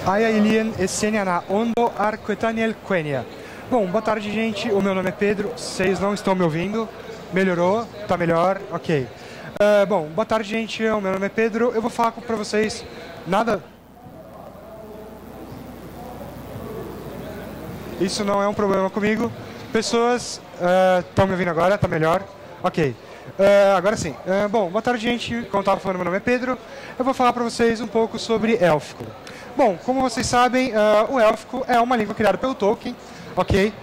Aya Ilian Esseniana Ondo Arquetaniel Quenya. Bom, boa tarde, gente. O meu nome é Pedro. Vocês não estão me ouvindo? Melhorou? Tá melhor? Ok. Bom, boa tarde, gente. O meu nome é Pedro. Eu vou falar para vocês nada... Isso não é um problema comigo. Pessoas... Estão me ouvindo agora? Tá melhor? Ok. Agora sim. Bom, boa tarde, gente. Como eu estava falando, meu nome é Pedro. Eu vou falar para vocês um pouco sobre élfico. Bom, como vocês sabem, o élfico é uma língua criada pelo Tolkien, ok?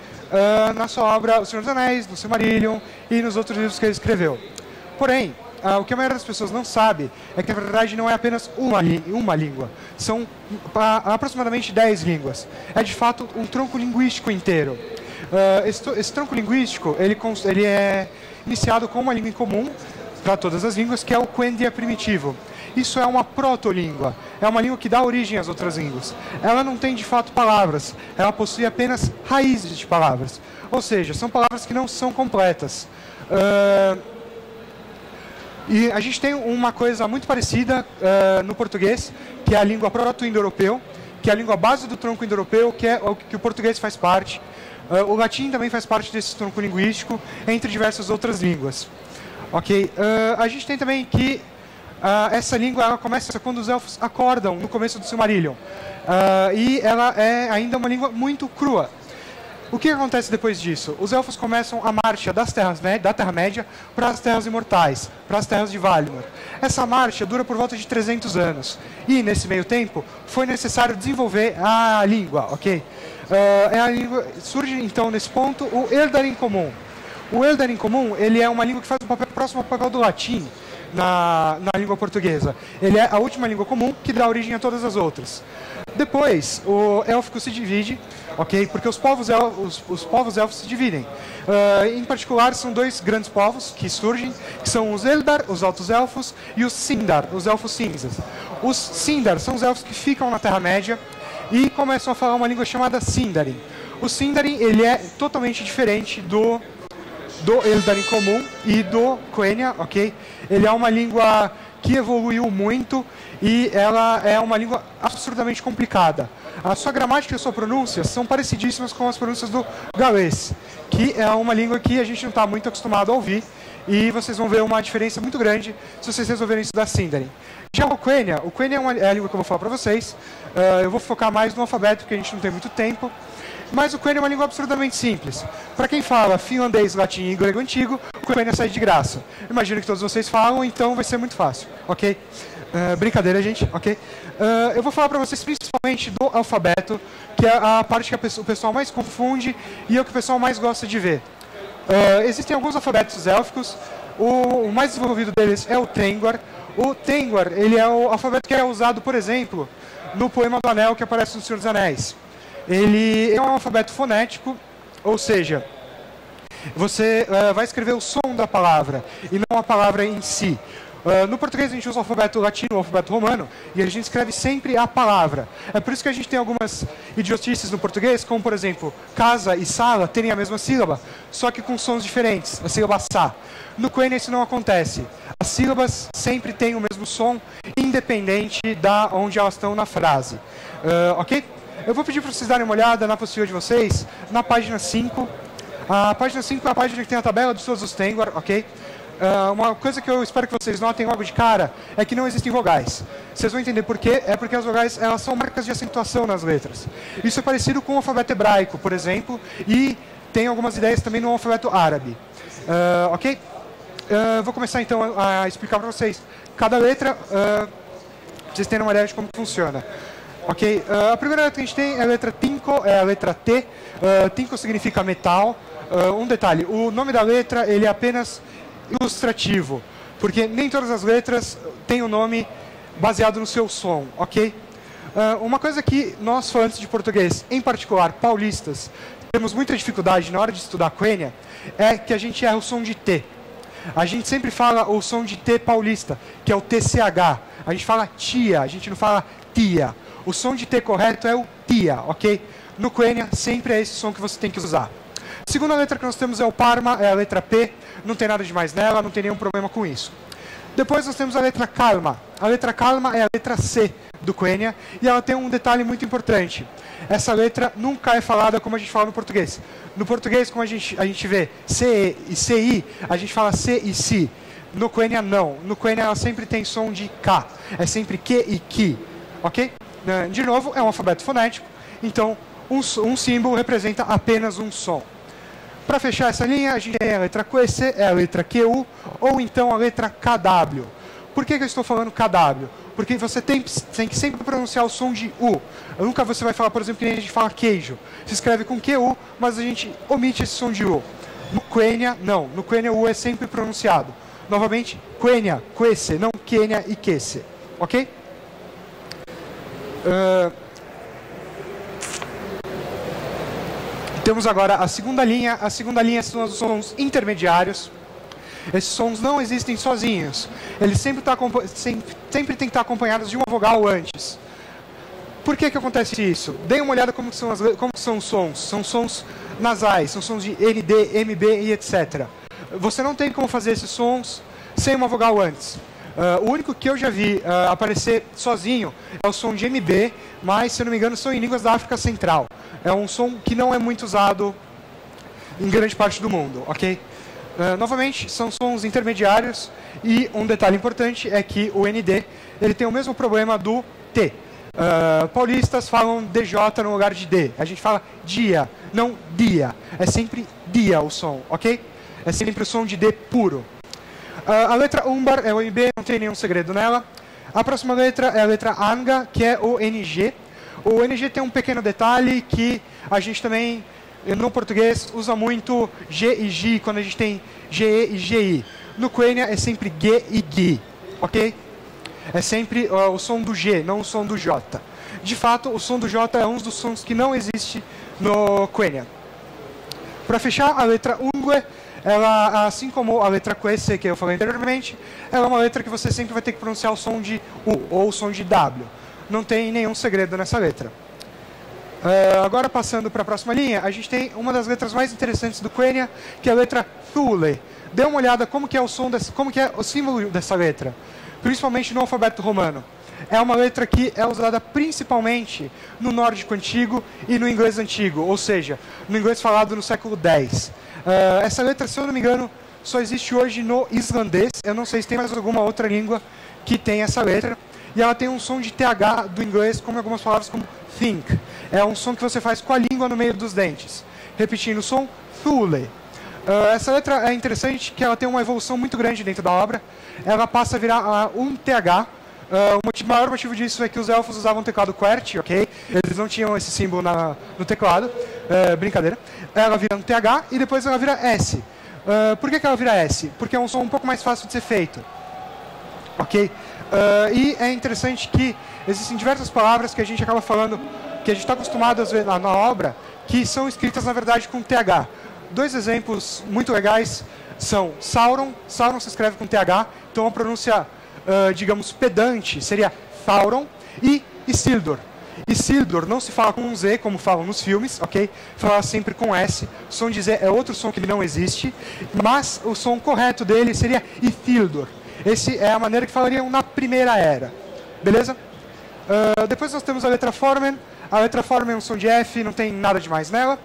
Na sua obra O Senhor dos Anéis, no Silmarillion e nos outros livros que ele escreveu. Porém, o que a maioria das pessoas não sabe é que, na verdade, não é apenas uma língua. São aproximadamente 10 línguas. É, de fato, um tronco linguístico inteiro. Esse tronco linguístico, ele é iniciado com uma língua em comum para todas as línguas, que é o Quenya primitivo. Isso é uma proto-língua. É uma língua que dá origem às outras línguas. Ela não tem, de fato, palavras. Ela possui apenas raízes de palavras. Ou seja, são palavras que não são completas. E a gente tem uma coisa muito parecida no português, que é a língua proto-indo-europeu, que é a língua base do tronco indo-europeu, que é o que o português faz parte. O latim também faz parte desse tronco linguístico, entre diversas outras línguas. Ok? A gente tem também que essa língua ela começa quando os elfos acordam no começo do Silmarillion. E ela é ainda uma língua muito crua. O que acontece depois disso? Os elfos começam a marcha da Terra-média para as Terras Imortais, para as Terras de Valinor. Essa marcha dura por volta de 300 anos. E, nesse meio tempo, foi necessário desenvolver a língua, ok? Surge, então, nesse ponto, o Eldarin Comum. O Eldarin Comum, ele é uma língua que faz um papel próximo ao papel do latim na língua portuguesa. Ele é a última língua comum que dá origem a todas as outras. Depois, o élfico se divide, ok? Porque os povos elfos se dividem. Em particular, são dois grandes povos que surgem, que são os Eldar, os Altos Elfos, e os Sindar, os Elfos Cinzas. Os Sindar são os elfos que ficam na Terra-média e começam a falar uma língua chamada Sindarin. O Sindarin, ele é totalmente diferente do Eldarin comum e do Quenya, ok? Ele é uma língua que evoluiu muito e ela é uma língua absurdamente complicada. A sua gramática e a sua pronúncia são parecidíssimas com as pronúncias do galês, que é uma língua que a gente não está muito acostumado a ouvir, e vocês vão ver uma diferença muito grande se vocês resolverem estudar Sindarin. Já o Quenya é a língua que eu vou falar para vocês. Eu vou focar mais no alfabeto, porque a gente não tem muito tempo. Mas o Quenya é uma língua absurdamente simples. Para quem fala finlandês, latim e grego antigo, o Quenya sai de graça. Imagino que todos vocês falam, então vai ser muito fácil, ok? Brincadeira, gente, ok? Eu vou falar para vocês principalmente do alfabeto, que é a parte que o pessoal mais confunde e é o que o pessoal mais gosta de ver. Existem alguns alfabetos élficos. O mais desenvolvido deles é o Tengwar. O Tengwar, ele é o alfabeto que é usado, por exemplo, no Poema do Anel, que aparece no Senhor dos Anéis. Ele é um alfabeto fonético, ou seja, você vai escrever o som da palavra e não a palavra em si. No português a gente usa o alfabeto latino, o alfabeto romano, e a gente escreve sempre a palavra. É por isso que a gente tem algumas idiotices no português, como por exemplo, casa e sala terem a mesma sílaba, só que com sons diferentes, a sílaba sa. No Quenya isso não acontece. As sílabas sempre têm o mesmo som, independente de onde elas estão na frase. Ok? Eu vou pedir para vocês darem uma olhada na apostila de vocês, na página 5. A página 5 é a página que tem a tabela de todos os Tengwar, ok? Uma coisa que eu espero que vocês notem logo de cara é que não existem vogais. Vocês vão entender por quê. É porque as vogais elas são marcas de acentuação nas letras. Isso é parecido com o alfabeto hebraico, por exemplo, e tem algumas ideias também no alfabeto árabe. Ok? Vou começar então a explicar para vocês cada letra, para vocês terem uma ideia de como funciona. Ok, a primeira letra que a gente tem é a letra Tinko, é a letra T. Tinko significa metal. Um detalhe, o nome da letra ele é apenas ilustrativo, porque nem todas as letras têm o nome baseado no seu som, ok? Uma coisa que nós, falantes de português, em particular paulistas, temos muita dificuldade na hora de estudar Quenya, é que a gente erra o som de T. A gente sempre fala o som de T paulista, que é o TCH. A gente fala tia, a gente não fala tia. O som de T correto é o tia, ok? No Quenya, sempre é esse som que você tem que usar. A segunda letra que nós temos é o Parma, é a letra P. Não tem nada de mais nela, não tem nenhum problema com isso. Depois nós temos a letra calma. A letra calma é a letra C do Quenya e ela tem um detalhe muito importante. Essa letra nunca é falada como a gente fala no português. No português, como a gente vê C e CI, a gente fala C e Si. No Quenya, não. No Quenya, ela sempre tem som de K. É sempre Q e Ki. Ok? De novo, é um alfabeto fonético. Então, um símbolo representa apenas um som. Para fechar essa linha, a gente tem a letra QC, é a letra QU, ou então a letra KW. Por que eu estou falando KW? Porque você tem que sempre pronunciar o som de U. Nunca você vai falar, por exemplo, que nem a gente fala queijo. Se escreve com QU, mas a gente omite esse som de U. No Quenya, não. No Quenya, o U é sempre pronunciado. Novamente, Quenya, QC, não Quenya e QC. Ok? Temos agora a segunda linha. A segunda linha são os sons intermediários. Esses sons não existem sozinhos. Eles sempre têm que estar acompanhados de uma vogal antes. Por que acontece isso? Deem uma olhada como são os sons. São sons nasais, são sons de ND, MB e etc. Você não tem como fazer esses sons sem uma vogal antes. O único que eu já vi aparecer sozinho é o som de MB, mas, se eu não me engano, são em línguas da África Central. É um som que não é muito usado em grande parte do mundo, ok? Novamente, são sons intermediários e um detalhe importante é que o ND ele tem o mesmo problema do T. Paulistas falam DJ no lugar de D. A gente fala dia, não dia. É sempre dia o som, ok? É sempre o som de D puro. A letra umbar é o MB, não tem nenhum segredo nela. A próxima letra é a letra anga, que é o NG. O NG tem um pequeno detalhe que a gente também, no português, usa muito G e G, quando a gente tem GE e GI. No Quenya é sempre G e GI, ok? É sempre o som do G, não o som do J. De fato, o som do J é um dos sons que não existe no Quenya. Para fechar, a letra ungue, ela, assim como a letra QC que eu falei anteriormente, ela é uma letra que você sempre vai ter que pronunciar o som de U ou o som de W. Não tem nenhum segredo nessa letra. Agora, passando para a próxima linha, a gente tem uma das letras mais interessantes do Quenya, que é a letra Thule. Dê uma olhada como que é o som como que é o símbolo dessa letra, principalmente no alfabeto romano. É uma letra que é usada principalmente no nórdico antigo e no inglês antigo, ou seja, no inglês falado no século X. Essa letra, se eu não me engano, só existe hoje no islandês. Eu não sei se tem mais alguma outra língua que tem essa letra. E ela tem um som de TH do inglês, como algumas palavras como think. É um som que você faz com a língua no meio dos dentes. Repetindo o som, Thule. Essa letra é interessante, que ela tem uma evolução muito grande dentro da obra. Ela passa a virar um TH. O maior motivo disso é que os elfos usavam teclado QWERTY, ok? Eles não tinham esse símbolo no teclado. Brincadeira. Ela vira um TH e depois ela vira S. Por que ela vira S? Porque é um som um pouco mais fácil de ser feito. Ok? E é interessante que existem diversas palavras que a gente acaba falando, que a gente está acostumado a ver na obra, que são escritas, na verdade, com TH. Dois exemplos muito legais são Sauron. Sauron se escreve com TH, então a pronúncia, digamos, pedante seria Thauron. E Isildur. Isildur não se fala com um Z, como falam nos filmes, ok? Fala sempre com S. O som de Z é outro som que não existe, mas o som correto dele seria Isildur. Essa é a maneira que falariam na Primeira Era. Beleza? Depois nós temos a letra Formen. A letra Formen é um som de F, não tem nada demais nela.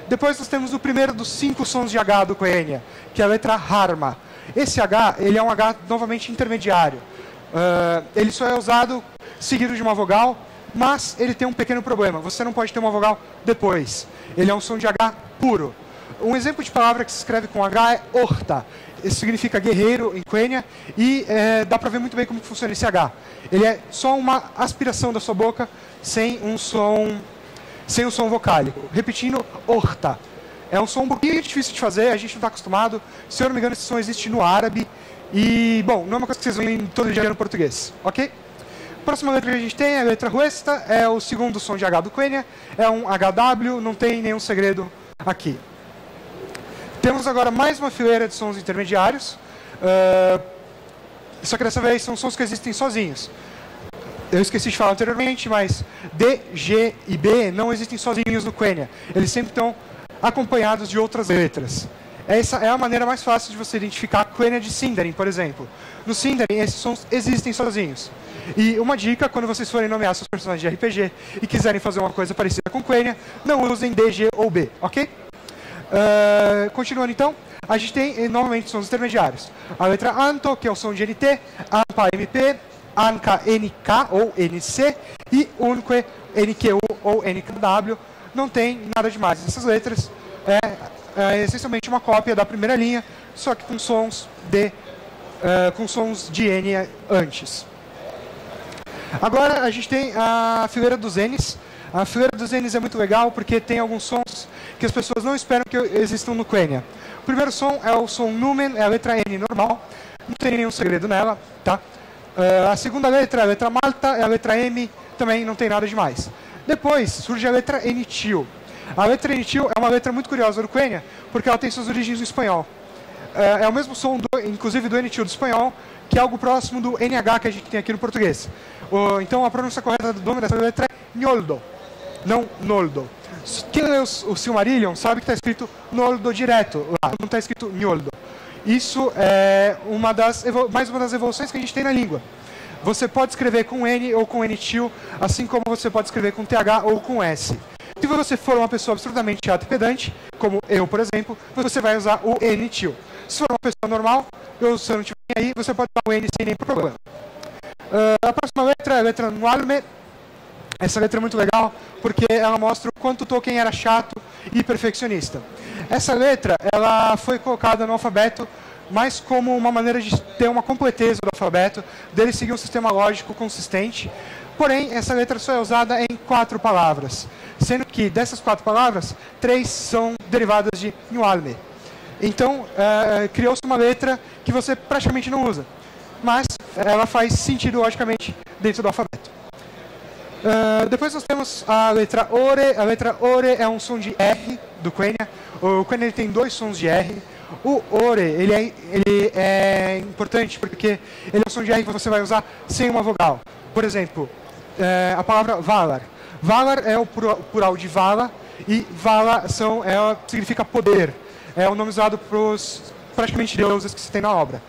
Depois nós temos o primeiro dos 5 sons de H do Quenya, que é a letra Harma. Esse H, ele é um H novamente intermediário. Ele só é usado seguido de uma vogal, mas ele tem um pequeno problema. Você não pode ter uma vogal depois. Ele é um som de H puro. Um exemplo de palavra que se escreve com H é Orta. Isso significa guerreiro em Quenya e dá para ver muito bem como funciona esse H. Ele é só uma aspiração da sua boca sem um som vocálico. Repetindo, Orta. É um som um pouquinho difícil de fazer, a gente não está acostumado. Se eu não me engano, esse som existe no árabe. E, bom, não é uma coisa que vocês veem todo dia no português, ok? A próxima letra que a gente tem é a letra Ruesta, é o segundo som de H do Quenya. É um HW, não tem nenhum segredo aqui. Temos agora mais uma fileira de sons intermediários, só que dessa vez são sons que existem sozinhos. Eu esqueci de falar anteriormente, mas D, G e B não existem sozinhos no Quenya. Eles sempre estão acompanhados de outras letras. Essa é a maneira mais fácil de você identificar a Quenya de Sindarin, por exemplo. No Sindarin, esses sons existem sozinhos. E uma dica, quando vocês forem nomear seus personagens de RPG e quiserem fazer uma coisa parecida com Quenya, não usem D, G ou B, ok? Continuando então, a gente tem novamente sons intermediários. A letra ANTO, que é o som de NT, ANPA, MP, ANCA, NK ou NC e UNQUE, NQU ou NKW. Não tem nada demais. Essas letras é essencialmente uma cópia da primeira linha, só que com sons de N antes. Agora a gente tem a fileira dos Ns. A fileira dos Ns é muito legal porque tem alguns sons que as pessoas não esperam que existam no Quenya. O primeiro som é o som Numen, é a letra N normal, não tem nenhum segredo nela, tá? A segunda letra é a letra Malta, é a letra M, também não tem nada demais. Depois surge a letra N-Til. A letra N-Til é uma letra muito curiosa do Quenya, porque ela tem suas origens no espanhol. É o mesmo som, inclusive, do N-Til do espanhol, que é algo próximo do NH que a gente tem aqui no português. Então a pronúncia correta do nome dessa letra é Nholdo, não Noldo. Quem lê o Silmarillion sabe que está escrito Noldo direto, lá não está escrito Nholdo. Isso é mais uma das evoluções que a gente tem na língua. Você pode escrever com N ou com N-Til, assim como você pode escrever com TH ou com S. Se você for uma pessoa absurdamente chata e pedante, como eu, por exemplo, você vai usar o N-Til. Se for uma pessoa normal, ou se não tiver aí, você pode usar o N sem nenhum problema. A próxima letra é a letra Nualme. Essa letra é muito legal porque ela mostra o quanto Tolkien era chato e perfeccionista. Essa letra ela foi colocada no alfabeto mais como uma maneira de ter uma completeza do alfabeto, dele seguir um sistema lógico consistente. Porém, essa letra só é usada em 4 palavras, sendo que dessas 4 palavras, 3 são derivadas de Nualme. Então, criou-se uma letra que você praticamente não usa, mas ela faz sentido, logicamente, dentro do alfabeto. Depois nós temos a letra Ore. A letra Ore é um som de R do Quenya. O Quenya ele tem 2 sons de R. O Ore ele é importante porque ele é um som de R que você vai usar sem uma vogal. Por exemplo, a palavra Valar. Valar é o plural de Vala e Vala significa poder. É o nome usado para os praticamente deuses que se tem na obra.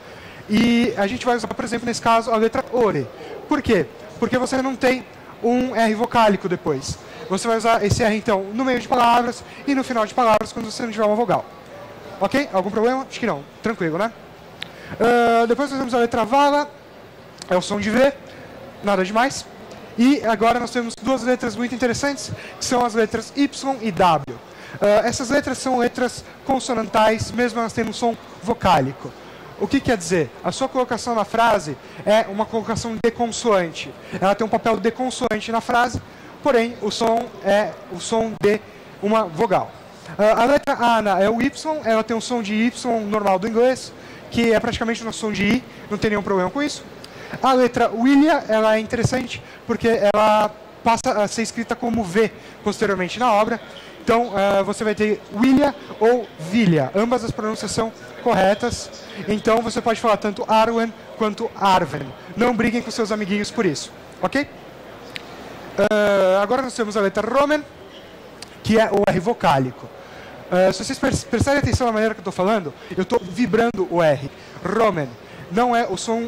E a gente vai usar, por exemplo, nesse caso, a letra Ore. Por quê? Porque você não tem um R vocálico depois. Você vai usar esse R, então, no meio de palavras e no final de palavras, quando você não tiver uma vogal. Ok? Algum problema? Acho que não. Tranquilo, né? Depois nós temos a letra Vala. É o som de V. Nada demais. E agora nós temos 2 letras muito interessantes, que são as letras Y e W. Essas letras são letras consonantais, mesmo elas tendo um som vocálico. O que quer dizer? A sua colocação na frase é uma colocação de consoante. Ela tem um papel de consoante na frase, porém o som é o som de uma vogal. A letra Ana é o Y, ela tem um som de Y normal do inglês, que é praticamente um som de I, não tem nenhum problema com isso. A letra Willia, ela é interessante porque ela passa a ser escrita como V posteriormente na obra. Então, você vai ter Willia ou Vilha. Ambas as pronúncias são corretas. Então, você pode falar tanto Arwen quanto Arwen. Não briguem com seus amiguinhos por isso. Ok? Agora nós temos a letra Romen, que é o R vocálico. Se vocês prestarem atenção na maneira que eu estou falando, eu estou vibrando o R. Romen. Não é o som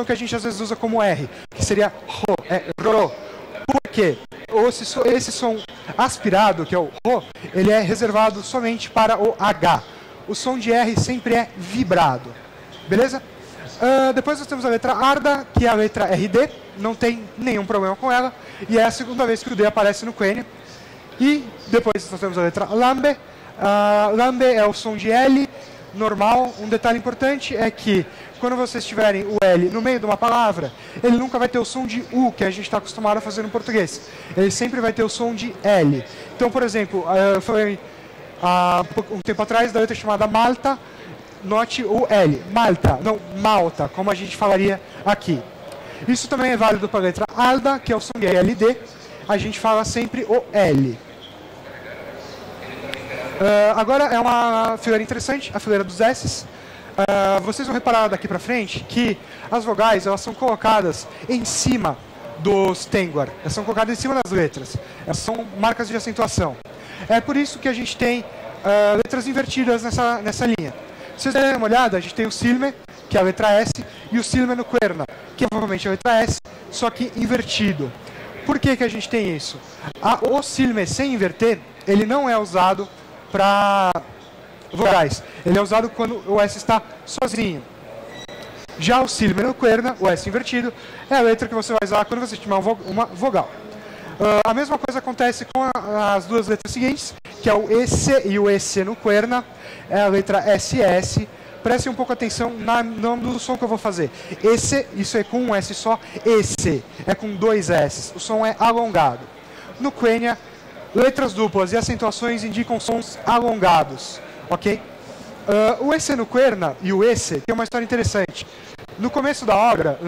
que a gente às vezes usa como R, que seria Ro. É Ro. Por quê? Esse som aspirado, que é o Ro, ele é reservado somente para o H. O som de R sempre é vibrado. Beleza? Depois nós temos a letra Arda, que é a letra RD. Não tem nenhum problema com ela. E é a segunda vez que o D aparece no Quenya. E depois nós temos a letra Lambe. Lambe é o som de L normal. Um detalhe importante é que quando vocês tiverem o L no meio de uma palavra, ele nunca vai ter o som de U, que a gente está acostumado a fazer no português. Ele sempre vai ter o som de L. Então, por exemplo, eu falei um tempo atrás da letra chamada Malta, note o L. Malta, não Malta, como a gente falaria aqui. Isso também é válido para a letra Alda, que é o som de LD. A gente fala sempre o L. Agora é uma fileira interessante, a fileira dos S's. Vocês vão reparar daqui para frente que as vogais elas são colocadas em cima dos Tengwar. Elas são colocadas em cima das letras. Elas são marcas de acentuação. É por isso que a gente tem letras invertidas nessa linha. Se vocês derem uma olhada, a gente tem o Silme, que é a letra S, e o Silme no Querna, que é provavelmente a letra S, só que invertido. Por que a gente tem isso? O Silme sem inverter, ele não é usado para vogais. Ele é usado quando o S está sozinho. Já o Silme no Querna, o S invertido, é a letra que você vai usar quando você tiver uma vogal. A mesma coisa acontece com as duas letras seguintes, que é o EC e o EC no Querna, é a letra SS. Prestem um pouco atenção no nome do som que eu vou fazer. EC, isso é com um S só, EC, é com dois S, o som é alongado. No Quenya, letras duplas e acentuações indicam sons alongados, ok? O EC no Querna e o EC tem uma história interessante. No começo da obra,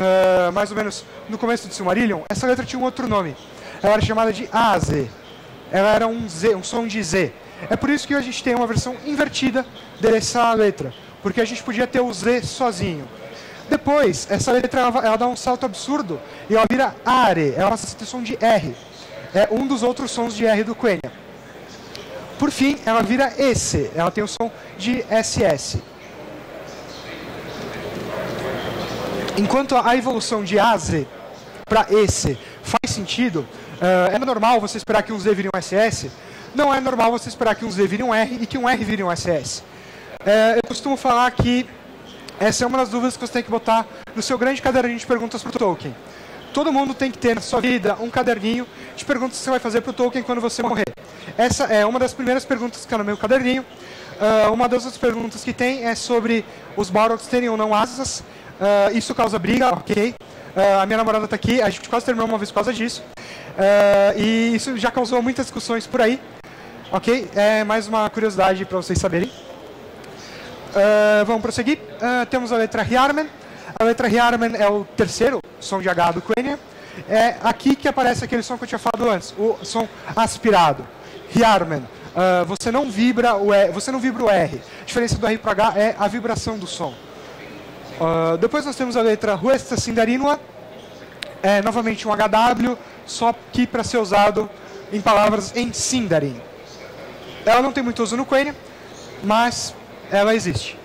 mais ou menos no começo de Silmarillion, essa letra tinha um outro nome. Ela era chamada de AZ. Ela era um Z, um som de Z. É por isso que a gente tem uma versão invertida dessa letra, porque a gente podia ter o Z sozinho. Depois, essa letra ela dá um salto absurdo e ela vira ARE, ela passa a ter som de R. É um dos outros sons de R do Quenya. Por fim, ela vira EC, ela tem o som de SS. Enquanto a evolução de AZ para EC faz sentido, é normal você esperar que um Z vire um SS, não é normal você esperar que um Z vire um R e que um R vire um SS. Eu costumo falar que essa é uma das dúvidas que você tem que botar no seu grande caderninho de perguntas para o Tolkien. Todo mundo tem que ter na sua vida um caderninho de perguntas que você vai fazer para o Tolkien quando você morrer. Essa é uma das primeiras perguntas que está no meu caderninho. Uma das outras perguntas que tem é sobre os Balrogs terem ou não asas. Isso causa briga, ok? A minha namorada está aqui, a gente quase terminou uma vez por causa disso. E isso já causou muitas discussões por aí, ok? É mais uma curiosidade para vocês saberem. Vamos prosseguir. Temos a letra Hjarmen. A letra Hjarmen é o terceiro som de H do Quenya. É aqui que aparece aquele som que eu tinha falado antes, o som aspirado. Hjarmen. Você não vibra o R. A diferença do R para H é a vibração do som. Depois nós temos a letra Huesta Sindarinua. É novamente um HW, só que para ser usado em palavras em Sindarin. Ela não tem muito uso no Quenya, mas ela existe.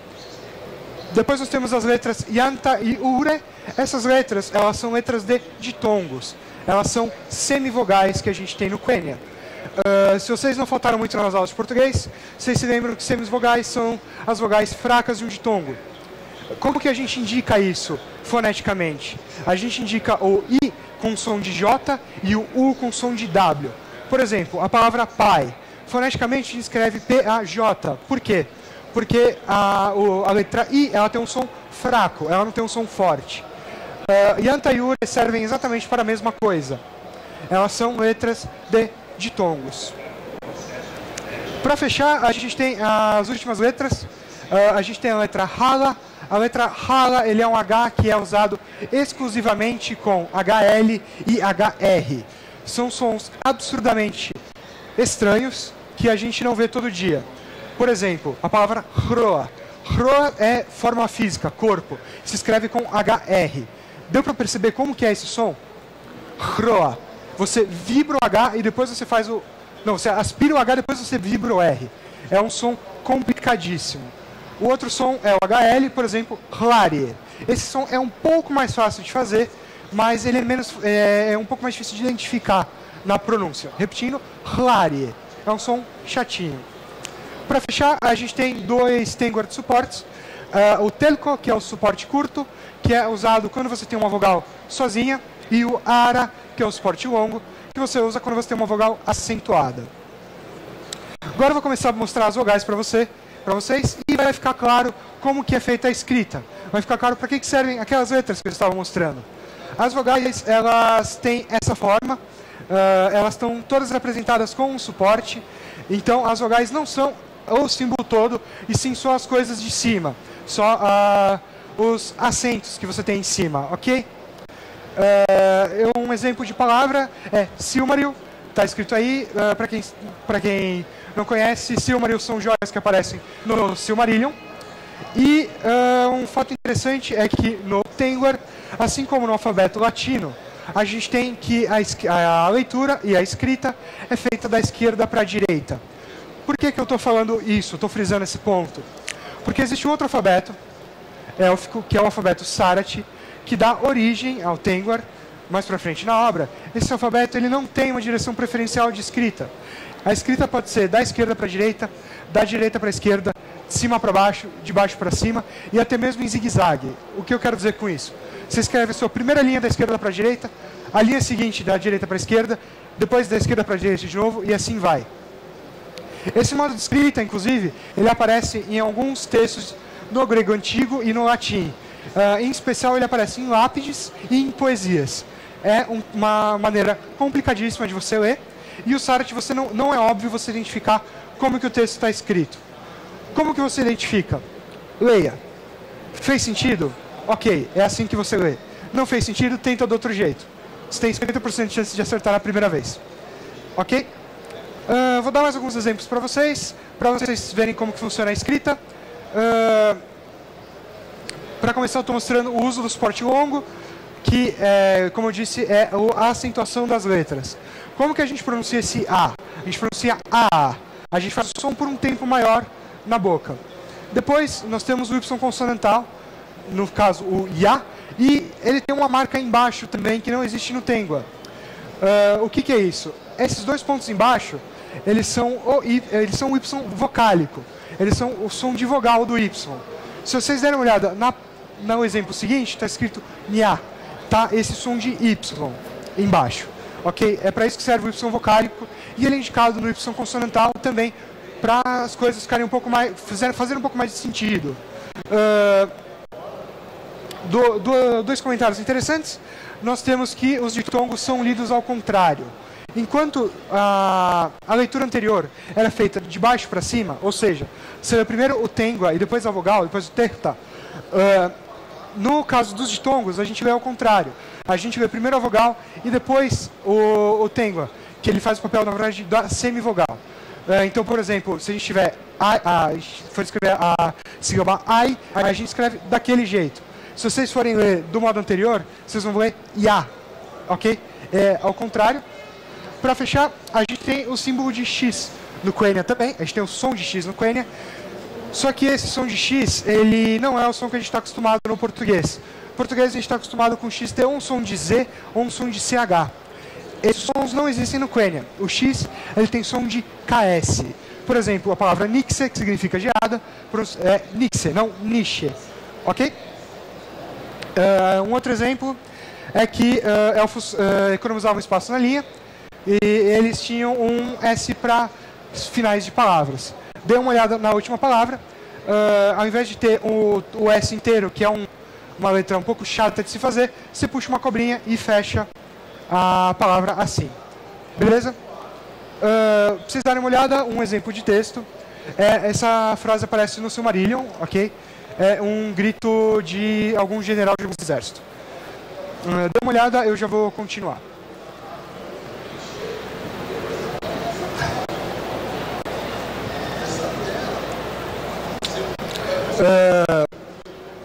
Depois nós temos as letras Yanta e Ure. Essas letras, elas são letras de ditongos. Elas são semivogais que a gente tem no Quenya. Se vocês não faltaram muito nas aulas de português, vocês se lembram que semivogais são as vogais fracas de um ditongo. Como que a gente indica isso foneticamente? A gente indica o I com som de J e o U com som de W. Por exemplo, a palavra pai. Foneticamente a gente escreve P-A-J. Por quê? Porque a letra I ela tem um som fraco, ela não tem um som forte. Yanta e Ure servem exatamente para a mesma coisa. Elas são letras de ditongos. Para fechar, a gente tem as últimas letras. A gente tem a letra Hala. A letra Hala ele é um H que é usado exclusivamente com HL e HR. São sons absurdamente estranhos que a gente não vê todo dia. Por exemplo, a palavra Hroa. Hroa é forma física, corpo. Se escreve com HR. Deu para perceber como que é esse som? Hroa. Você vibra o H e depois você faz o... Não, você aspira o H e depois você vibra o R. É um som complicadíssimo. O outro som é o HL, por exemplo, Hlarie. Esse som é um pouco mais fácil de fazer, mas ele é um pouco mais difícil de identificar na pronúncia. Repetindo, Hlarie. É um som chatinho. Para fechar, a gente tem dois Tengwar suportes. O Telko, que é o suporte curto, que é usado quando você tem uma vogal sozinha, e o Ara, que é o suporte longo, que você usa quando você tem uma vogal acentuada. Agora eu vou começar a mostrar as vogais para vocês, e vai ficar claro como que é feita a escrita. Vai ficar claro para que servem aquelas letras que eu estava mostrando. As vogais, elas têm essa forma, elas estão todas representadas com um suporte, então as vogais não são o símbolo todo, e sim só as coisas de cima, só os acentos que você tem em cima, ok? Um exemplo de palavra é Silmaril, está escrito aí, para quem não conhece, Silmaril são joias que aparecem no Silmarillion. E um fato interessante é que no Tengwar, assim como no alfabeto latino, a gente tem que a leitura e a escrita é feita da esquerda para a direita. Por que eu estou falando isso? Estou frisando esse ponto? Porque existe um outro alfabeto élfico, que é o alfabeto Sarati, que dá origem ao Tengwar, mais para frente na obra. Esse alfabeto ele não tem uma direção preferencial de escrita. A escrita pode ser da esquerda para a direita, da direita para a esquerda, de cima para baixo, de baixo para cima, e até mesmo em zigue-zague. O que eu quero dizer com isso? Você escreve a sua primeira linha da esquerda para a direita, a linha seguinte da direita para a esquerda, depois da esquerda para a direita de novo, e assim vai. Esse modo de escrita, inclusive, ele aparece em alguns textos no grego antigo e no latim. Em especial, ele aparece em lápides e em poesias. É uma maneira complicadíssima de você ler, e o Sarati você não é óbvio você identificar como que o texto está escrito. Como que você identifica? Leia. Fez sentido? Ok, é assim que você lê. Não fez sentido? Tenta de outro jeito. Você tem 50% de chance de acertar na primeira vez. Ok? Vou dar mais alguns exemplos para vocês verem como que funciona a escrita. Para começar, eu estou mostrando o uso do suporte longo, que, como eu disse, é a acentuação das letras. Como que a gente pronuncia esse A? A gente pronuncia A. A gente faz o som por um tempo maior na boca. Depois, nós temos o Y consonantal, no caso, o Ya, e ele tem uma marca embaixo também, que não existe no Tengwar. O que é isso? Esses dois pontos embaixo, eles são o Y vocálico. Eles são o som de vogal do Y. Se vocês derem uma olhada no exemplo seguinte, está escrito Nya. Tá esse som de Y embaixo. Ok? É para isso que serve o Y vocálico. E ele é indicado no Y consonantal também, para as coisas ficarem um pouco mais, fazer um pouco mais de sentido. Dois comentários interessantes. Nós temos que os ditongos são lidos ao contrário. Enquanto a leitura anterior era feita de baixo para cima, ou seja, você lê primeiro o Tengwar e depois a vogal, depois o terta, no caso dos ditongos, a gente lê ao contrário. A gente lê primeiro a vogal e depois o Tengwar, que ele faz o papel, na verdade, da semivogal. Então, por exemplo, se a gente tiver for escrever a sílaba ai, a gente escreve daquele jeito. Se vocês forem ler do modo anterior, vocês vão ler ya, ok? Ao contrário. Para fechar, a gente tem o símbolo de X no Quenya também. A gente tem o som de X no Quenya. Só que esse som de X, ele não é o som que a gente está acostumado no português. No português, a gente está acostumado com X ter um som de Z ou um som de CH. Esses sons não existem no Quenya. O X, ele tem som de KS. Por exemplo, a palavra Nixe, que significa geada, é Nixe, não Niche. Ok? Um outro exemplo é que elfos economizavam espaço na linha e eles tinham um S para finais de palavras. Dê uma olhada na última palavra. Ao invés de ter o S inteiro, que é uma letra um pouco chata de se fazer, você puxa uma cobrinha e fecha a palavra assim. Beleza? Pra vocês darem uma olhada, um exemplo de texto. Essa frase aparece no Silmarillion, ok? É um grito de algum general de algum exército. Dê uma olhada, eu já vou continuar.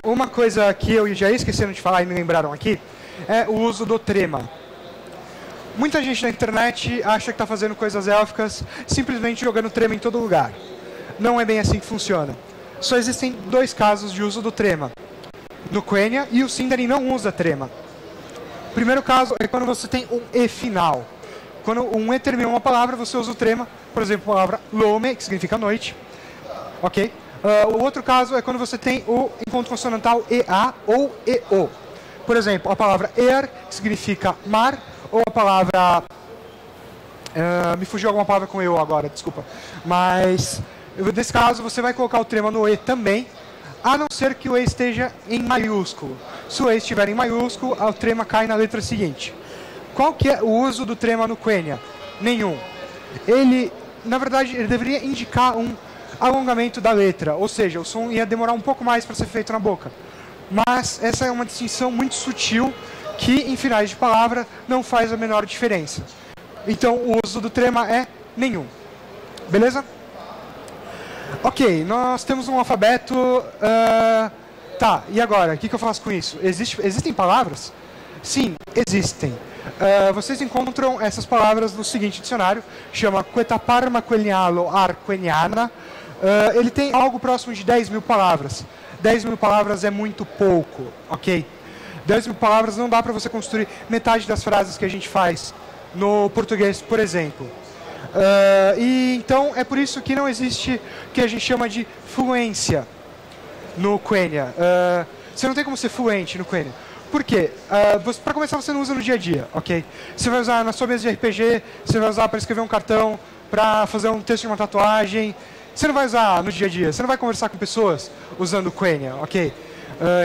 Uma coisa que eu já esqueci de falar e me lembraram aqui é o uso do trema. Muita gente na internet acha que está fazendo coisas élficas simplesmente jogando trema em todo lugar. Não é bem assim que funciona. Só existem dois casos de uso do trema no Quenya, e o Sindarin não usa trema. O primeiro caso é quando você tem um E final. Quando um E termina uma palavra, você usa o trema. Por exemplo, a palavra lome, que significa noite. Ok? O outro caso é quando você tem o encontro consonantal EA ou EO. Por exemplo, a palavra er, que significa mar, ou a palavra... me fugiu alguma palavra com EO agora, desculpa. Mas, nesse caso, você vai colocar o trema no E também, a não ser que o E esteja em maiúsculo. Se o E estiver em maiúsculo, o trema cai na letra seguinte. Qual que é o uso do trema no Quenya? Nenhum. Ele, na verdade, ele deveria indicar um alongamento da letra, ou seja, o som ia demorar um pouco mais para ser feito na boca. Mas essa é uma distinção muito sutil que, em finais de palavra, não faz a menor diferença. Então, o uso do trema é nenhum. Beleza? Ok, nós temos um alfabeto... Tá, e agora? O que eu faço com isso? Existem palavras? Sim, existem. vocês encontram essas palavras no seguinte dicionário, chama Quetaparma Quenialo Ar Queniana. Ele tem algo próximo de 10 mil palavras. 10 mil palavras é muito pouco, ok? 10 mil palavras não dá para você construir metade das frases que a gente faz no português, por exemplo. E então é por isso que não existe o que a gente chama de fluência no Quenya. Você não tem como ser fluente no Quenya. Por quê? Para começar, você não usa no dia a dia, ok? Você vai usar na sua mesa de RPG, você vai usar para escrever um cartão, para fazer um texto de uma tatuagem. Você não vai usar no dia a dia, você não vai conversar com pessoas usando o Quenya, ok?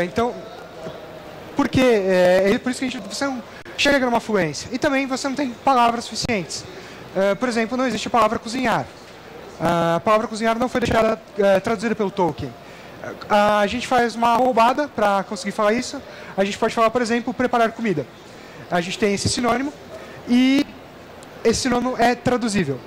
Então, por quê? É por isso que você não chega numa fluência. E também você não tem palavras suficientes. Por exemplo, não existe a palavra cozinhar. A palavra cozinhar não foi deixada traduzida pelo Tolkien. A gente faz uma roubada para conseguir falar isso. A gente pode falar, por exemplo, preparar comida. A gente tem esse sinônimo e esse sinônimo é traduzível.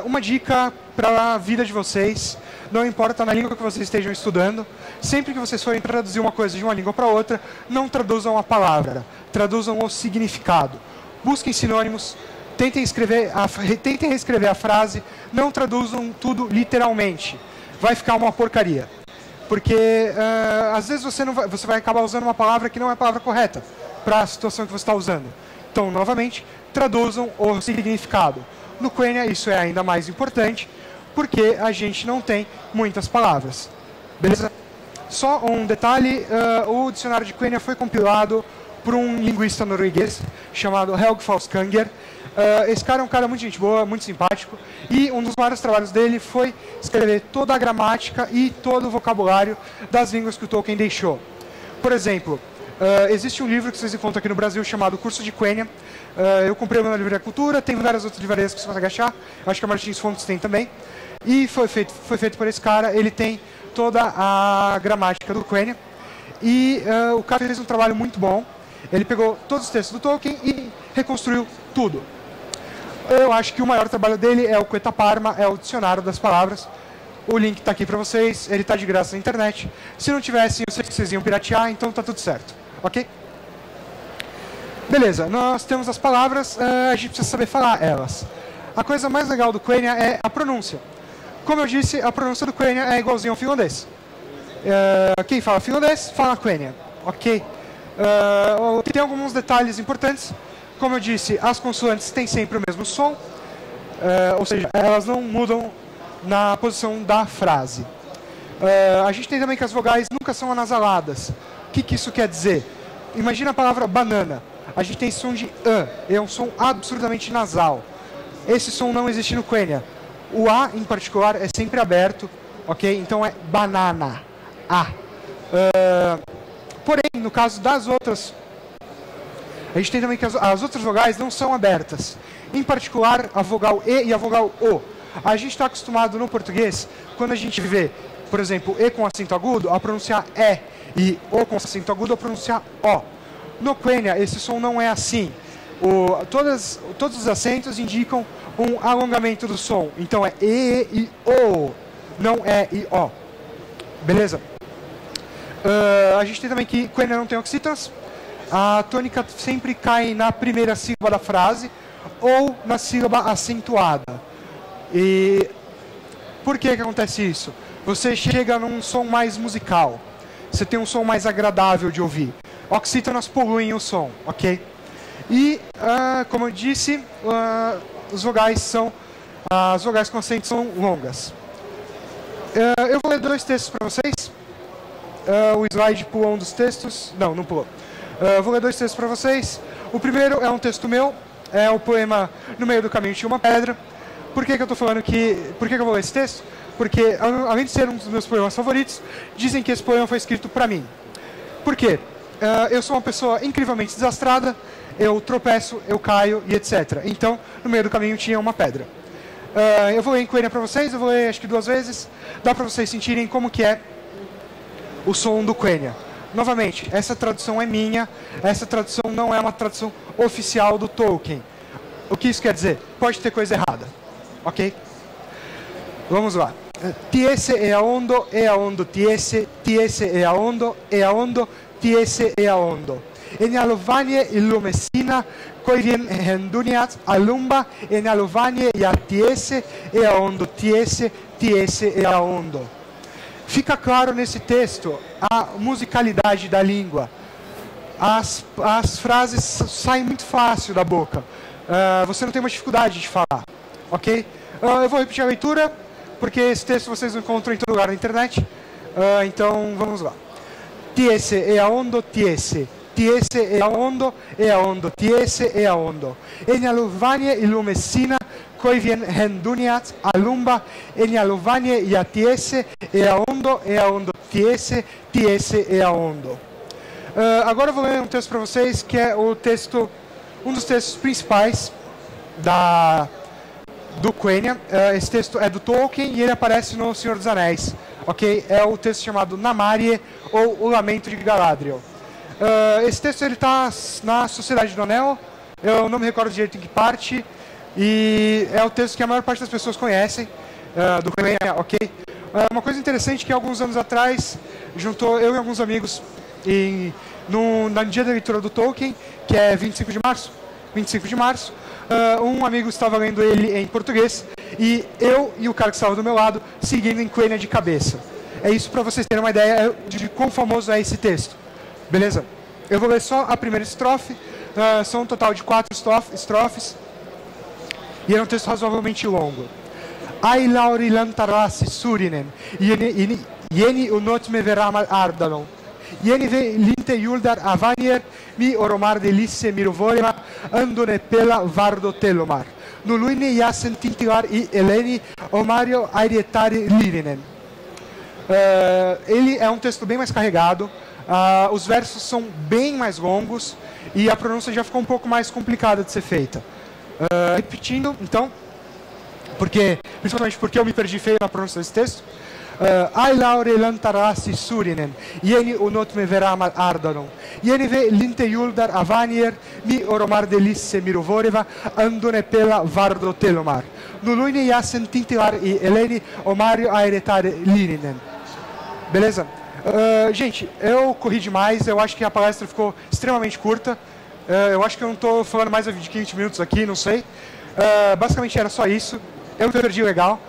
Uma dica para a vida de vocês, não importa na língua que vocês estejam estudando, sempre que vocês forem traduzir uma coisa de uma língua para outra, não traduzam a palavra, traduzam o significado. Busquem sinônimos, tentem reescrever a frase, não traduzam tudo literalmente. Vai ficar uma porcaria. Porque às vezes você vai acabar usando uma palavra que não é a palavra correta para a situação que você está usando. Então, novamente, traduzam o significado. No Quenya isso é ainda mais importante, porque a gente não tem muitas palavras. Beleza? Só um detalhe, o dicionário de Quenya foi compilado por um linguista norueguês chamado Helge Falskanger. Esse cara é um cara muito gente boa, muito simpático, e um dos maiores trabalhos dele foi escrever toda a gramática e todo o vocabulário das línguas que o Tolkien deixou. Por exemplo, existe um livro que vocês encontram aqui no Brasil chamado Curso de Quenya. Eu comprei na Livraria Cultura, tem várias outras livrarias que você consegue achar, acho que a Martins Fontes tem também, e foi feito por esse cara. Ele tem toda a gramática do Quenya, e o cara fez um trabalho muito bom. Ele pegou todos os textos do Tolkien e reconstruiu tudo. Eu acho que o maior trabalho dele é o Quetaparma, é o dicionário das palavras. O link está aqui para vocês, ele está de graça na internet. Se não tivesse, eu sei que vocês iam piratear, então está tudo certo, ok? Beleza, nós temos as palavras, a gente precisa saber falar elas. A coisa mais legal do Quenya é a pronúncia. Como eu disse, a pronúncia do Quenya é igualzinho ao finlandês. Quem fala finlandês, fala Quenya, ok? Tem alguns detalhes importantes. Como eu disse, as consoantes têm sempre o mesmo som, ou seja, elas não mudam na posição da frase. A gente tem também que as vogais nunca são anasaladas. O que isso quer dizer? Imagina a palavra banana. A gente tem esse som de é um som absurdamente nasal. Esse som não existe no Quenya. O A, em particular, é sempre aberto, ok? Então é banana, A. Porém, no caso das outras, a gente tem também que as outras vogais não são abertas. Em particular, a vogal E e a vogal O. A gente está acostumado no português, quando a gente vê, por exemplo, E com acento agudo, a pronunciar E, e O com acento agudo, a pronunciar O. No Quenya, esse som não é assim. Todos os acentos indicam um alongamento do som. Então é E e O, não E e O. Beleza? A gente tem também que Quenya não tem oxítonas. A tônica sempre cai na primeira sílaba da frase ou na sílaba acentuada. E por que acontece isso? Você chega num som mais musical. Você tem um som mais agradável de ouvir. Oxítonas poluem o som, ok? E, como eu disse, as vogais com acento são longas. Eu vou ler dois textos para vocês. O slide pulou um dos textos. Não pulou. Vou ler dois textos para vocês. O primeiro é um texto meu. É o poema No Meio do Caminho Tinha uma Pedra. Por que eu estou falando que... Por que eu vou ler esse texto? Porque, além de ser um dos meus poemas favoritos, dizem que esse poema foi escrito para mim. Por quê? Eu sou uma pessoa incrivelmente desastrada. Eu tropeço, eu caio e etc. Então, no meio do caminho tinha uma pedra. Eu vou ler em Quenya para vocês. Eu vou ler acho que 2 vezes. Dá para vocês sentirem como que é o som do Quenya. Novamente, essa tradução é minha. Essa tradução não é uma tradução oficial do Tolkien. O que isso quer dizer? Pode ter coisa errada. Ok? Vamos lá. Tiese e aondo, tiese e aondo, tiese e aondo. Enialovanie ilumesina, koirien henduniat, alumba, enialovanie iatiese, eaondo tiese, tiese eaondo. Fica claro nesse texto a musicalidade da língua. As frases saem muito fácil da boca. Você não tem uma dificuldade de falar, ok? Eu vou repetir a leitura, porque esse texto vocês encontram em todo lugar na internet. Então, vamos lá. Tiese eaondo tiese, tiese eaondo, tiese eaondo. Enialovanie ilumesina, koivien henduniat, alumba, enialovanie iatiese, eaondo, tiese, tiese eaondo. Agora eu vou ler um texto para vocês, que é um dos textos principais do Quenya. Esse texto é do Tolkien e ele aparece no Senhor dos Anéis. Okay? É o texto chamado Namarie, ou O Lamento de Galadriel. Esse texto está na Sociedade do Anel, eu não me recordo direito em que parte, e é o texto que a maior parte das pessoas conhecem, do Quenya, ok? Uma coisa interessante que alguns anos atrás, juntou eu e alguns amigos no dia da leitura do Tolkien, que é 25 de março, um amigo estava lendo ele em português, e eu e o cara que estava do meu lado, seguindo em Quenya de cabeça. É isso para vocês terem uma ideia de quão famoso é esse texto. Beleza? Eu vou ler só a primeira estrofe, são um total de 4 estrofes, e é um texto razoavelmente longo. Ai lauri lantarasi surinen, yeni unot me veramal ardalon. Yeni ve linte yuldar avanier, mi oromar delisse mirovorema, andone pela vardo telomar. Nuluine yasen tintilar i eleni, omario airetari lirinen. Ele é um texto bem mais carregado, os versos são bem mais longos, e a pronúncia já ficou um pouco mais complicada de ser feita. Repetindo, então, principalmente porque eu me perdi feio na pronúncia desse texto. Ai laure lantarasi surinen, yeni unot me veramal ardanon, yeni ve linte yuldar avanier, mi oromar delisse mirovoreva, andone pela vardo telomar. Nuluine yasen tintilar i eleni, omario airetare lirinen. Beleza? Gente, eu corri demais, eu acho que a palestra ficou extremamente curta. Eu acho que eu não estou falando mais de 20 minutos aqui, não sei. Basicamente era só isso. Eu me perdi legal.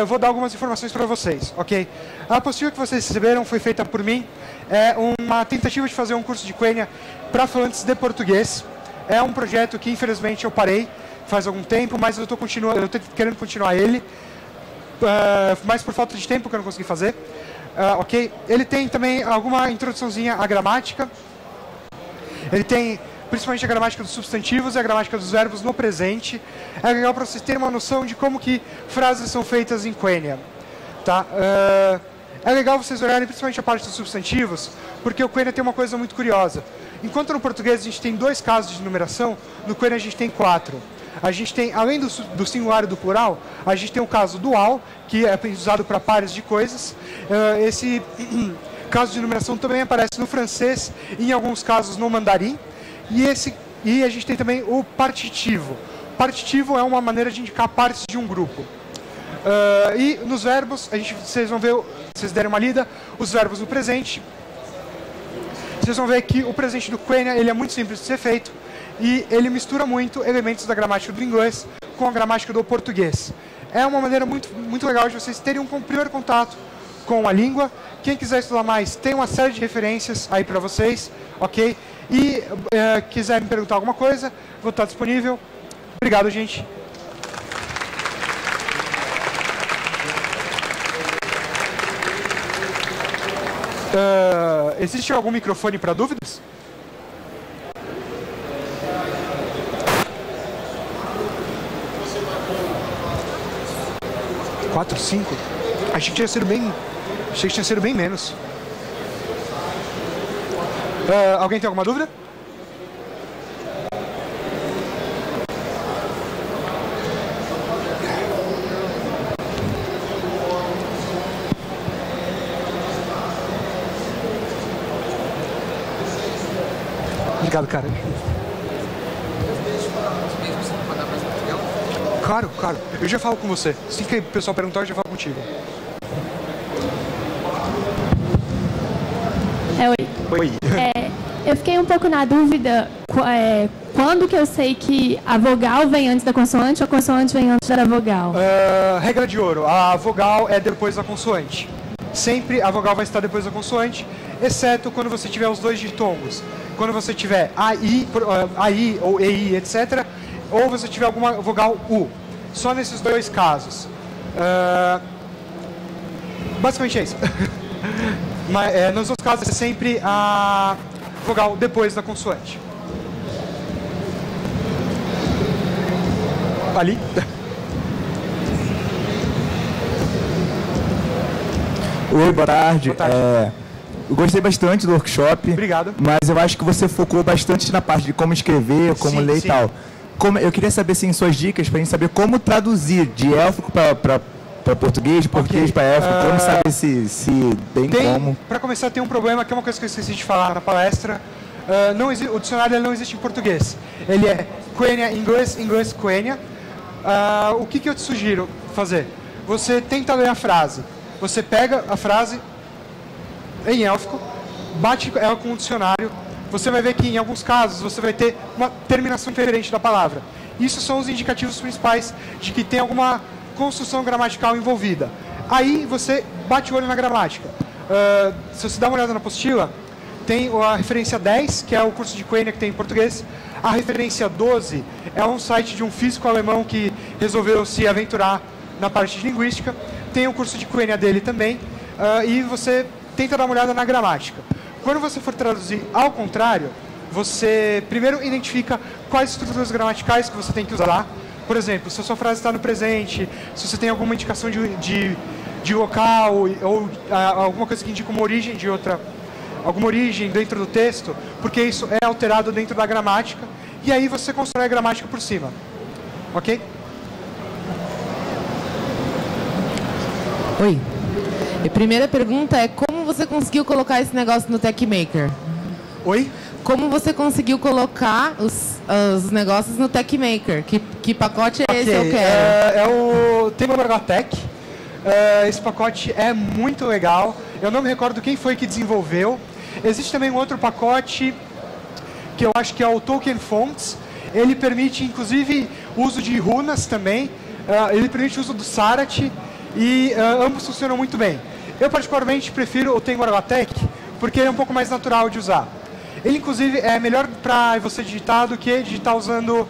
Eu vou dar algumas informações para vocês, ok? A apostila que vocês receberam foi feita por mim. É uma tentativa de fazer um curso de Quenya para falantes de português. É um projeto que, infelizmente, eu parei faz algum tempo, mas eu estou querendo continuar ele. Mas por falta de tempo que eu não consegui fazer. Ok? Ele tem também alguma introduçãozinha à gramática. Ele tem principalmente a gramática dos substantivos e a gramática dos verbos no presente. É legal para vocês terem uma noção de como que frases são feitas em Quenya. Tá? É legal vocês olharem principalmente a parte dos substantivos, porque o Quenya tem uma coisa muito curiosa. Enquanto no português a gente tem 2 casos de numeração, no Quenya a gente tem 4. A gente tem, além do singular e do plural, a gente tem o caso dual, que é usado para pares de coisas. Esse caso de numeração também aparece no francês e em alguns casos no mandarim. E a gente tem também o partitivo. Partitivo é uma maneira de indicar partes de um grupo. E nos verbos, vocês vão ver, se vocês derem uma lida, os verbos no presente. Vocês vão ver que o presente do Quenya ele é muito simples de ser feito e ele mistura muito elementos da gramática do inglês com a gramática do português. É uma maneira muito, muito legal de vocês terem um primeiro contato com a língua. Quem quiser estudar mais, tem uma série de referências aí para vocês, ok? E quiser me perguntar alguma coisa, vou estar disponível. Obrigado, gente. Existe algum microfone para dúvidas? Quatro, 5? Achei que tinha sido bem menos. Alguém tem alguma dúvida? Obrigado, cara. Claro. Eu já falo com você. Assim que o pessoal perguntar, eu já falo contigo. Oi. Oi. Eu fiquei um pouco na dúvida quando que eu sei que a vogal vem antes da consoante ou a consoante vem antes da vogal. Regra de ouro, a vogal é depois da consoante. Sempre a vogal vai estar depois da consoante, exceto quando você tiver os dois ditongos. Quando você tiver AI ou EI, etc., ou você tiver alguma vogal U. Só nesses dois casos. Basicamente é isso. Mas, nos outros casos é sempre a vogal depois da consoante. Ali. Oi, boa tarde. Boa tarde. Eu gostei bastante do workshop. Obrigado. Mas eu acho que você focou bastante na parte de como escrever, como ler e tal. Eu queria saber, assim, suas dicas para a gente saber como traduzir de élfico para português, de português para élfico, como saber se tem como. Para começar, tem um problema, que é uma coisa que eu esqueci de falar na palestra. O dicionário não existe em português. Ele é Quenya inglês, inglês Quenya. O que eu te sugiro fazer? Você tenta ler a frase. Você pega a frase em élfico, bate ela com o dicionário. Você vai ver que em alguns casos você vai ter uma terminação diferente da palavra. Isso são os indicativos principais de que tem alguma construção gramatical envolvida. Aí você bate o olho na gramática. Se você dá uma olhada na apostila, tem a referência 10, que é o curso de Quenya que tem em português. A referência 12 é um site de um físico alemão que resolveu se aventurar na parte de linguística. Tem o curso de Quenya dele também. E você tenta dar uma olhada na gramática. Quando você for traduzir ao contrário, você primeiro identifica quais estruturas gramaticais que você tem que usar. Por exemplo, se a sua frase está no presente, se você tem alguma indicação de local ou alguma coisa que indica uma origem de outra, alguma origem dentro do texto, porque isso é alterado dentro da gramática, e aí você constrói a gramática por cima. Ok? Oi. A primeira pergunta é como você conseguiu colocar esse negócio no TechMaker? Oi? Como você conseguiu colocar os negócios no TechMaker? Que pacote é esse? Eu quero. É o TechMaker. Esse pacote é muito legal. Eu não me recordo quem foi que desenvolveu. Existe também um outro pacote que eu acho que é o Tolkien Fonts. Ele permite, inclusive, o uso de runas também. Ele permite o uso do Sarat. E ambos funcionam muito bem. Eu, particularmente, prefiro o TechMaker porque ele é um pouco mais natural de usar. Ele, inclusive, é melhor para você digitar do que digitar usando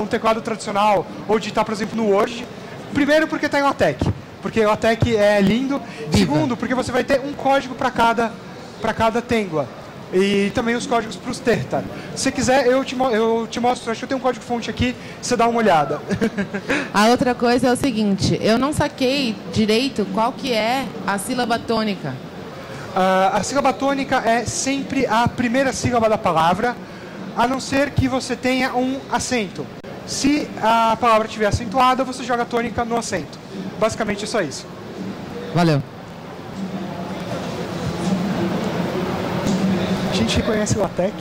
um teclado tradicional ou digitar, por exemplo, no Word. Primeiro, porque tem LaTeX, porque o LaTeX é lindo. Segundo, porque você vai ter um código para cada tengua. E também os códigos para os tertar. Se você quiser, eu te mostro. Acho que eu tenho um código-fonte aqui, você dá uma olhada. A outra coisa é o seguinte, eu não saquei direito qual que é a sílaba tônica. A sílaba tônica é sempre a primeira sílaba da palavra, a não ser que você tenha um acento. Se a palavra estiver acentuada, você joga a tônica no acento. Basicamente é só isso. Valeu. A gente reconhece o LaTeX?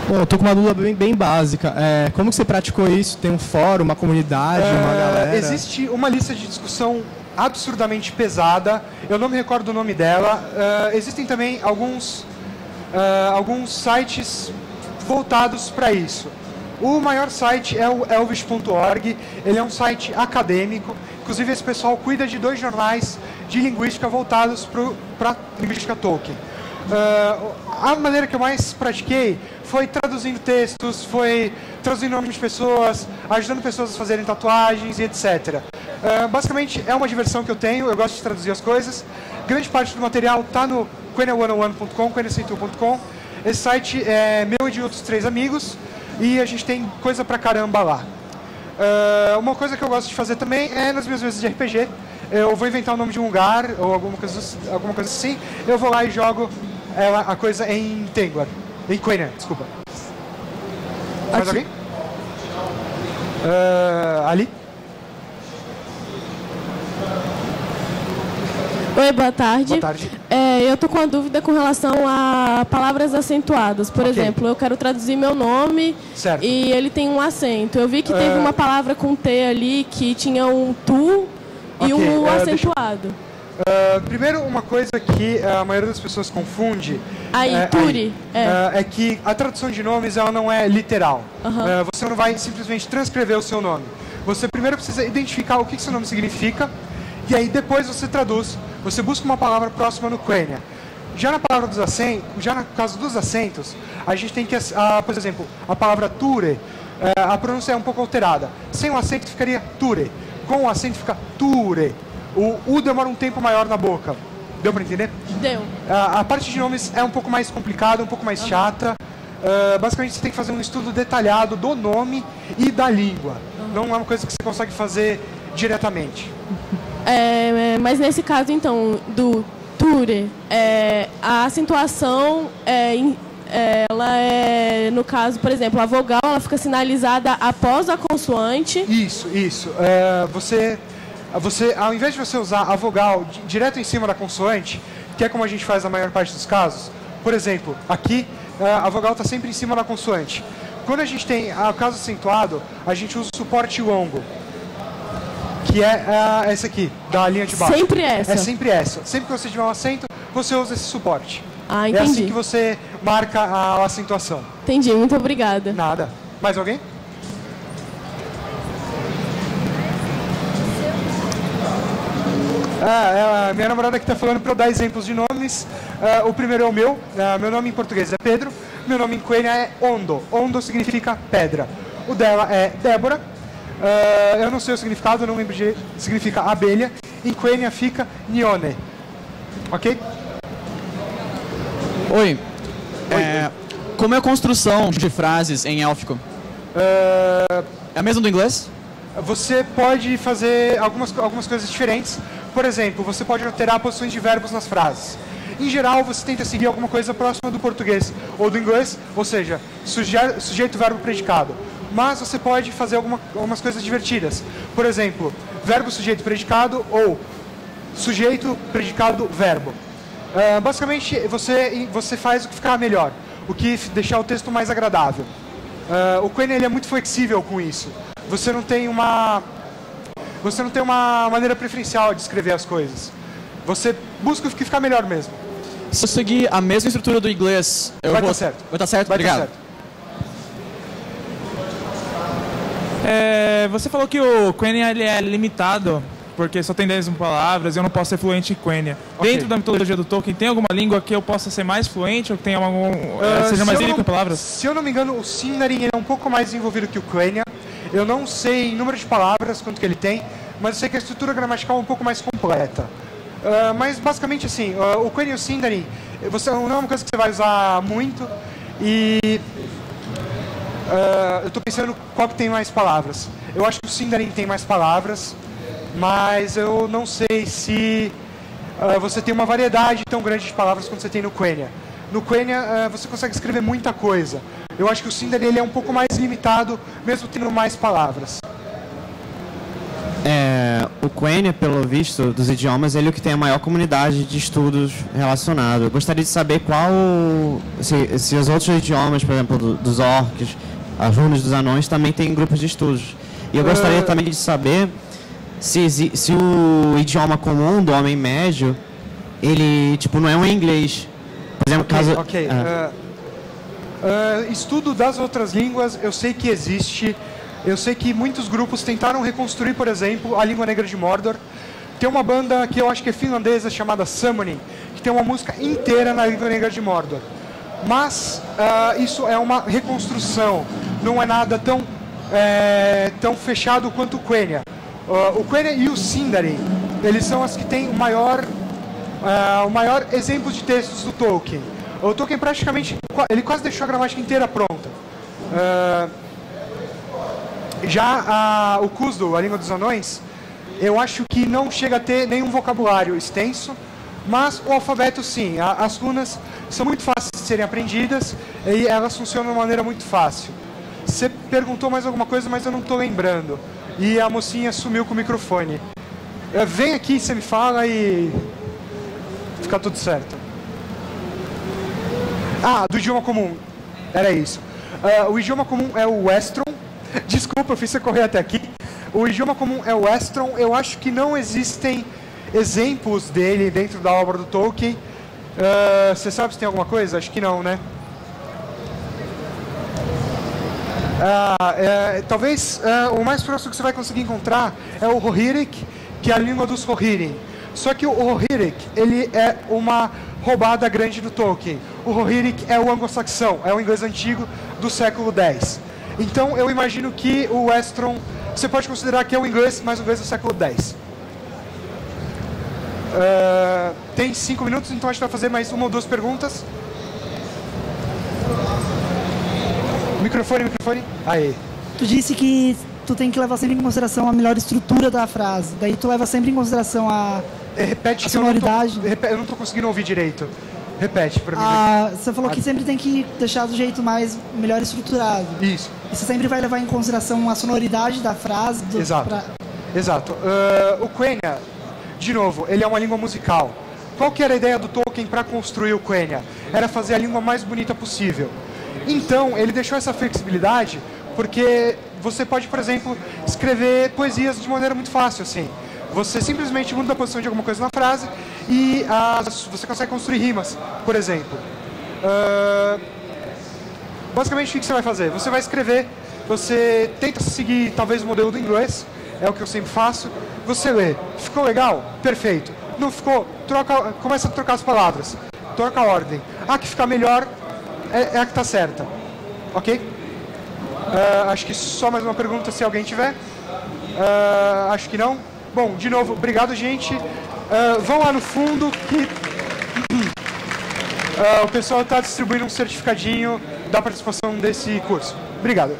Bom, eu tô com uma dúvida bem básica. Como que você praticou isso? Tem um fórum, uma comunidade, uma galera? Existe uma lista de discussão absurdamente pesada. Eu não me recordo o nome dela. Existem também alguns sites voltados para isso. O maior site é o elvish.org. Ele é um site acadêmico. Inclusive, esse pessoal cuida de 2 jornais de linguística voltados para linguística Tolkien. A maneira que eu mais pratiquei foi traduzindo textos, foi traduzindo nomes de pessoas, ajudando pessoas a fazerem tatuagens e etc. Basicamente, é uma diversão que eu tenho, eu gosto de traduzir as coisas. Grande parte do material está no quenya101.com, quenya101.com. Esse site é meu e de outros 3 amigos, e a gente tem coisa pra caramba lá. Uma coisa que eu gosto de fazer também é nas minhas vezes de RPG. Eu vou inventar o nome de um lugar, ou alguma coisa assim, eu vou lá e jogo a coisa em Tengwar. Em Quenya, desculpa. Mais alguém? Ali? Oi, boa tarde. Boa tarde. Eu tô com uma dúvida com relação a palavras acentuadas. Por exemplo, eu quero traduzir meu nome. Certo. E ele tem um acento. Eu vi que teve uma palavra com T ali que tinha um tu e um acentuado. Primeiro, uma coisa que a maioria das pessoas confunde Turi. É que a tradução de nomes ela não é literal. Você não vai simplesmente transcrever o seu nome. Você primeiro precisa identificar o que seu nome significa e aí depois você traduz. Você busca uma palavra próxima no Quenya. Já na palavra dos acentos, já no caso dos acentos, a gente tem que, por exemplo, a palavra ture, a pronúncia é um pouco alterada. Sem o acento ficaria ture. Com o acento fica ture. O U demora um tempo maior na boca. Deu para entender? Deu. A parte de nomes é um pouco mais complicada, um pouco mais chata. Basicamente, você tem que fazer um estudo detalhado do nome e da língua. Não é uma coisa que você consegue fazer diretamente. Mas nesse caso, então, do ture, a acentuação ela é, no caso, por exemplo, a vogal ela fica sinalizada após a consoante. Isso. Você, ao invés de você usar a vogal direto em cima da consoante, que é como a gente faz na maior parte dos casos, por exemplo, aqui a vogal está sempre em cima da consoante. Quando a gente tem o caso acentuado, a gente usa o suporte longo, que é essa aqui, da linha de baixo. Sempre essa? É sempre essa. Sempre que você tiver um acento, você usa esse suporte. Entendi. É assim que você marca a acentuação. Entendi, muito obrigada. Nada. Mais alguém? Minha namorada que está falando para eu dar exemplos de nomes. O primeiro é o meu. Meu nome em português é Pedro. Meu nome em Quenya é Ondo. Ondo significa pedra. O dela é Débora. Eu não sei o significado, não lembro de... Significa abelha. Em Quenya fica Nione. Ok? Oi. Como é a construção de frases em élfico? É a mesma do inglês? Você pode fazer algumas coisas diferentes. Por exemplo, você pode alterar posições de verbos nas frases. Em geral, você tenta seguir alguma coisa próxima do português ou do inglês, ou seja, sujeito, verbo, predicado. Mas você pode fazer algumas coisas divertidas. Por exemplo, verbo, sujeito, predicado ou sujeito, predicado, verbo. Basicamente, você faz o que ficar melhor, o que deixar o texto mais agradável. O Quenya ele é muito flexível com isso. Você não tem uma maneira preferencial de escrever as coisas. Você busca o que ficar melhor mesmo. Se eu seguir a mesma estrutura do inglês, vai estar certo. Vai estar certo? Vai Obrigado. estar certo. Você falou que o Quenya ele é limitado, porque só tem 10 palavras e eu não posso ser fluente em Quenya. Okay. Dentro da mitologia do Tolkien, tem alguma língua que eu possa ser mais fluente ou que tenha seja mais rico em palavras? Se eu não me engano, o Sindarin é um pouco mais desenvolvido que o Quenya. Eu não sei em número de palavras quanto que ele tem, mas eu sei que a estrutura gramatical é um pouco mais completa. Mas basicamente assim, o Quenya e o Sindarin, não é uma coisa que você vai usar muito e eu estou pensando qual que tem mais palavras. Eu acho que o Sindarin tem mais palavras, mas eu não sei se você tem uma variedade tão grande de palavras quanto você tem no Quenya. No Quenya você consegue escrever muita coisa. Eu acho que o Sindarin ele é um pouco mais limitado, mesmo tendo mais palavras. O Quenya, pelo visto, dos idiomas, ele é o que tem a maior comunidade de estudos relacionado. Eu gostaria de saber se os outros idiomas, por exemplo, dos orcs, as runas dos anões, também tem grupos de estudos. E eu gostaria também de saber se o idioma comum do homem médio, ele, não é um inglês. Por exemplo, estudo das outras línguas, eu sei que existe. Eu sei que muitos grupos tentaram reconstruir, por exemplo, a língua negra de Mordor. Tem uma banda que eu acho que é finlandesa, chamada Summoning, que tem uma música inteira na língua negra de Mordor. Mas isso é uma reconstrução, não é nada tão fechado quanto o Quenya. O Quenya e o Sindarin, eles são as que têm o maior exemplo de textos do Tolkien. O Tolkien praticamente, ele quase deixou a gramática inteira pronta. Já o Khuzdul, a língua dos anões, eu acho que não chega a ter nenhum vocabulário extenso, mas o alfabeto sim. As runas são muito fáceis de serem aprendidas e elas funcionam de uma maneira muito fácil. Você perguntou mais alguma coisa, mas eu não estou lembrando. E a mocinha sumiu com o microfone. Vem aqui, você me fala e fica tudo certo. Do idioma comum. Era isso. O idioma comum é o Westron. Desculpa, eu fiz você correr até aqui. O idioma comum é o Westron. Eu acho que não existem exemplos dele dentro da obra do Tolkien. Você sabe se tem alguma coisa? Acho que não, né? Talvez o mais próximo que você vai conseguir encontrar é o Rohirric, que é a língua dos Rohirrim. Só que o Rohirric, ele é uma roubada grande do Tolkien. O Rohirric é o anglo-saxão, é o inglês antigo do século X. Então eu imagino que o Westron, você pode considerar que é o inglês, mas o inglês do século X. Tem 5 minutos, então a gente vai fazer mais uma ou duas perguntas. Microfone. Aí. Tu disse que tu tem que levar sempre em consideração a melhor estrutura da frase. Daí tu leva sempre em consideração Repete, a sonoridade. Eu não tô conseguindo ouvir direito. Repete para mim. Você falou que sempre tem que deixar do jeito mais melhor estruturado. Isso. E você sempre vai levar em consideração a sonoridade da frase. Exato. O Quenya, de novo, ele é uma língua musical. Qual que era a ideia do Tolkien para construir o Quenya? Era fazer a língua mais bonita possível. Então, ele deixou essa flexibilidade porque você pode, por exemplo, escrever poesias de maneira muito fácil, assim. Você simplesmente muda a posição de alguma coisa na frase e você consegue construir rimas, por exemplo. Basicamente, o que você vai fazer? Você vai escrever, você tenta seguir talvez o modelo do inglês, é o que eu sempre faço. Você lê, ficou legal? Perfeito. Não ficou? Começa a trocar as palavras, troca a ordem. A que ficar melhor é a que está certa. Ok? Acho que só mais uma pergunta, se alguém tiver. Acho que não. Bom, de novo, obrigado, gente. Vão lá no fundo que o pessoal está distribuindo um certificadinho da participação desse curso. Obrigado.